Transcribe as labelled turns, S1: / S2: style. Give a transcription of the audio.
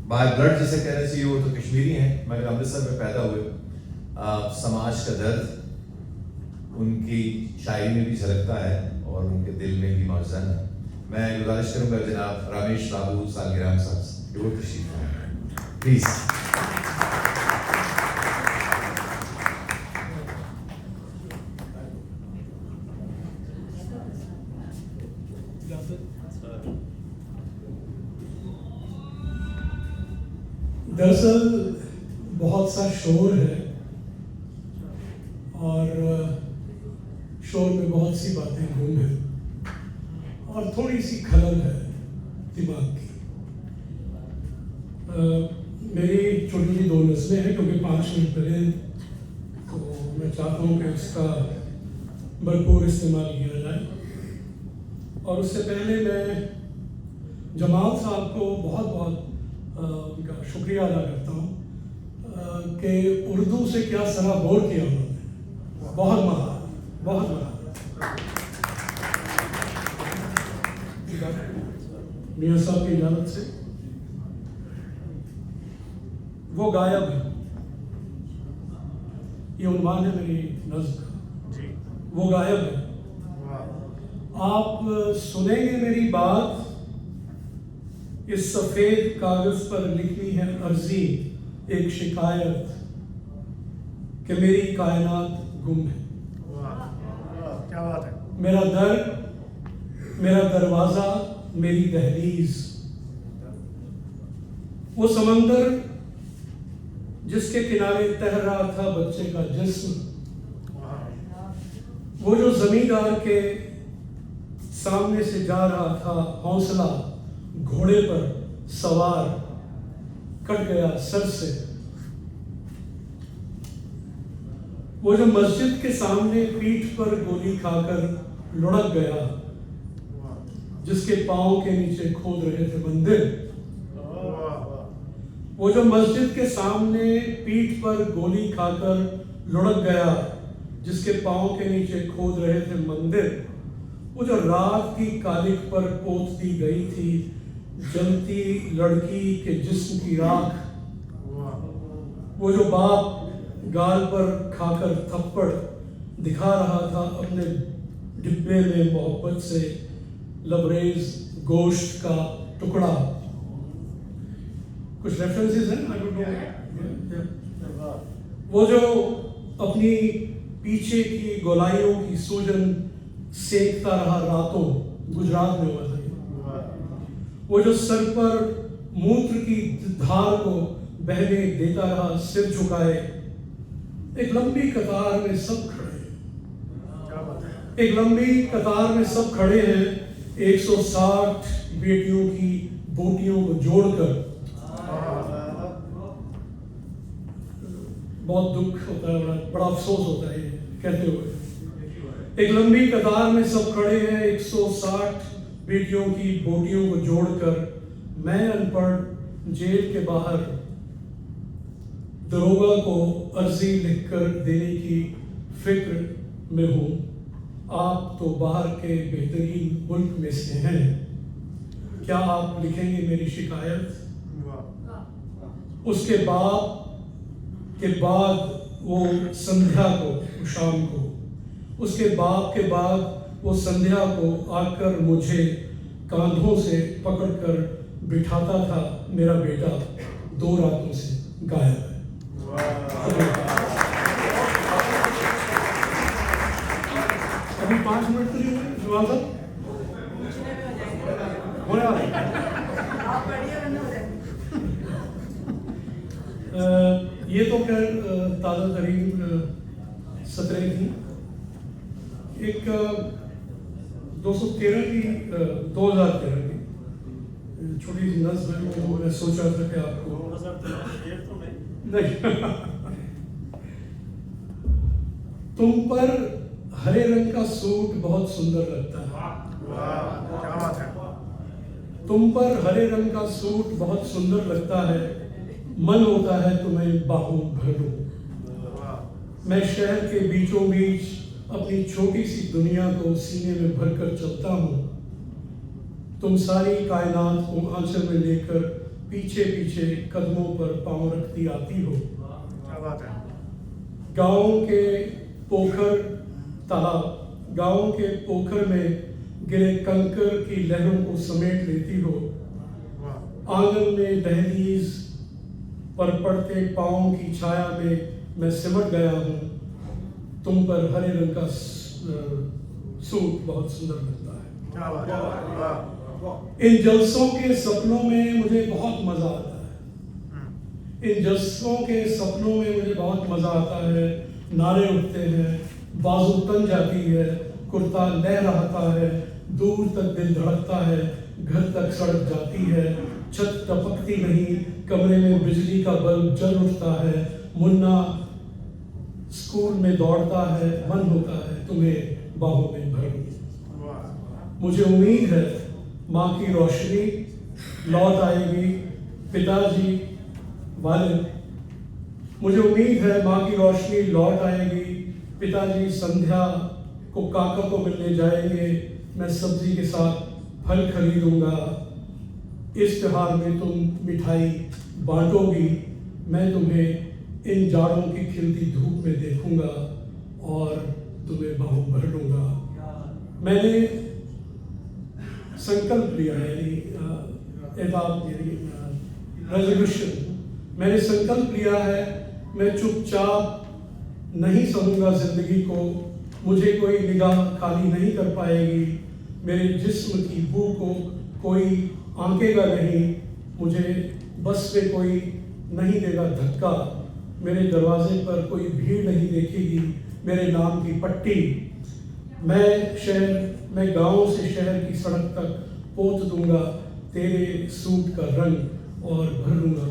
S1: By blood जिसे कहना चाहिए वो तो कश्मीरी हैं, मगर अमृतसर में पैदा हुए। समाज का दर्द उनकी शायरी में भी झलकता है और उनके दिल में भी मौजूद है। मैं गुजारिश करूंगा जनाब रमेश बाबू सालगिराम साहब से कि वो तशरीफ लाएं प्लीज।
S2: दरअसल बहुत सा शोर है और शोर में बहुत सी बातें गुम हैं और थोड़ी सी खलल है दिमाग की। मेरी छोटी सी 2 नस्लें हैं क्योंकि 5 मिनट पहले, तो मैं चाहता हूँ कि उसका भरपूर इस्तेमाल किया जाए। और उससे पहले मैं जमाल साहब को बहुत बहुत उनका शुक्रिया अदा करता हूँ कि उर्दू से क्या सराबोर किया उन्होंने। बहुत महान, बहुत महान। मियाँ साहब की इजाज़त से वो गायब है, ये उन्वान है मेरी नज़्म का। वो गायब है। आप सुनेंगे मेरी बात, इस सफ़ेद कागज पर लिखी है अर्जी, एक शिकायत कि मेरी कायनात गुम है।
S3: क्या बात है।
S2: मेरा दर, मेरा दरवाजा, मेरी दहलीज, वो समंदर जिसके किनारे तैर रहा था बच्चे का जिस्म, वो जो जमींदार के सामने से जा रहा था हौसला, घोड़े पर सवार, कट गया सर से। वो जो मस्जिद के सामने पीठ पर गोली खाकर लुढ़क गया, जिसके पांव के नीचे खोद रहे थे मंदिर। वो जो मस्जिद के सामने पीठ पर गोली खाकर लुढ़क गया, जिसके पांव के नीचे खोद रहे थे मंदिर। वो जो रात की कालिक पर पोत दी गई थी जलती लड़की के जिस्म की राख। वो जो बाप गाल पर खाकर थप्पड़ दिखा रहा था अपने डिब्बे में मोहब्बत से लबरेज गोश्त का टुकड़ा। कुछ रेफरेंसेस हैं, आई डोंट नो। वो जो अपनी पीछे की गोलाइयों की सूजन सेकता रहा रातों, गुजरात में हुआ था। वो जो सर पर मूत्र की धार को बहने देता रहा सिर झुकाए। एक लंबी कतार में सब खड़े हैं, एक लंबी कतार में सब खड़े हैं 160 बेटियों की बोटियों को जोड़कर। बहुत दुख होता है, बड़ा अफसोस होता है कहते हुए। एक लंबी कतार में सब खड़े हैं 160 बेटियों की बोटियों को जोड़कर। मैं अनपढ़ जेल के बाहर दरोगा को अर्जी लिखकर देने की फिक्र में हूँ। आप तो बाहर के बेहतरीन मुल्क में से हैं, क्या आप लिखेंगे मेरी शिकायत? उसके बाद वो संध्या को, शाम को, उसके बाप के बाद वो संध्या को आकर मुझे कांधों से पकड़कर बिठाता था। मेरा बेटा 2 रातों से गायब है। अभी 5 मिनट के लिए जवाब होने वाला है। ये तो खैर ताज़ा तरीन सतरें थी। एक 2013 की 2013 की छोटी सी नज़्म है, वो मैं सोच रहा था कि आपको
S3: 2013 तो
S2: नहीं तुम पर हरे रंग का सूट बहुत सुंदर लगता है।
S3: क्या बात है।
S2: तुम पर हरे रंग का सूट बहुत सुंदर लगता है, मन होता है तुम्हें बाहों भर लूं। मैं शहर के बीचों बीच अपनी छोटी सी दुनिया को सीने में भरकर चलता हूँ। तुम सारी कायनात को आंचल में लेकर पीछे पीछे कदमों पर पांव रखती आती हो।
S3: क्या बात है।
S2: गाँव के पोखर तालाब, गाँव के पोखर में गिरे कंकर की लहरों को समेट लेती हो।
S3: वाह।
S2: आंगन में दहलीज पर पड़ते पाँव की छाया में मैं सिमट गया हूँ। तुम पर हरे रंग का सूट बहुत सुंदर लगता है।
S3: क्या बात है। वाह।
S2: इन जलसों के सपनों में मुझे बहुत मजा आता है। इन जलसों के सपनों में मुझे बहुत मजा आता है। नारे उठते हैं, बाजू तन जाती है, कुर्ता लहराता है, दूर तक दिल धड़कता है, घर तक सड़क जाती है, छत टपकती नहीं, कमरे में बिजली का बल्ब जल उठता है, मुन्ना स्कूल में दौड़ता है, मन होता है तुम्हें बाहों में भर लूं।
S3: वाह।
S2: मुझे उम्मीद है माँ की रोशनी लौट आएगी, पिताजी वाले, मुझे उम्मीद है माँ की रोशनी लौट आएगी, पिताजी संध्या को काका को मिलने जाएंगे, मैं सब्जी के साथ फल खरीदूंगा। इस त्योहार में तुम मिठाई बांटोगी, मैं तुम्हें इन जाड़ों की खिलती धूप में देखूंगा और तुम्हें बाहों भर लूंगा। मैंने संकल्प लिया है, रेजोल्यूशन, मैंने संकल्प लिया है, मैं चुपचाप नहीं सहूंगा जिंदगी को, मुझे कोई निगाह खाली नहीं कर पाएगी, मेरे जिस्म की बू को कोई आंकेगा नहीं, मुझे बस पे कोई नहीं देगा धक्का, मेरे दरवाजे पर कोई भीड़ नहीं देखेगी मेरे नाम की पट्टी। मैं गांव से शहर की सड़क तक पोत दूंगा तेरे सूट का रंग और भर लूंगा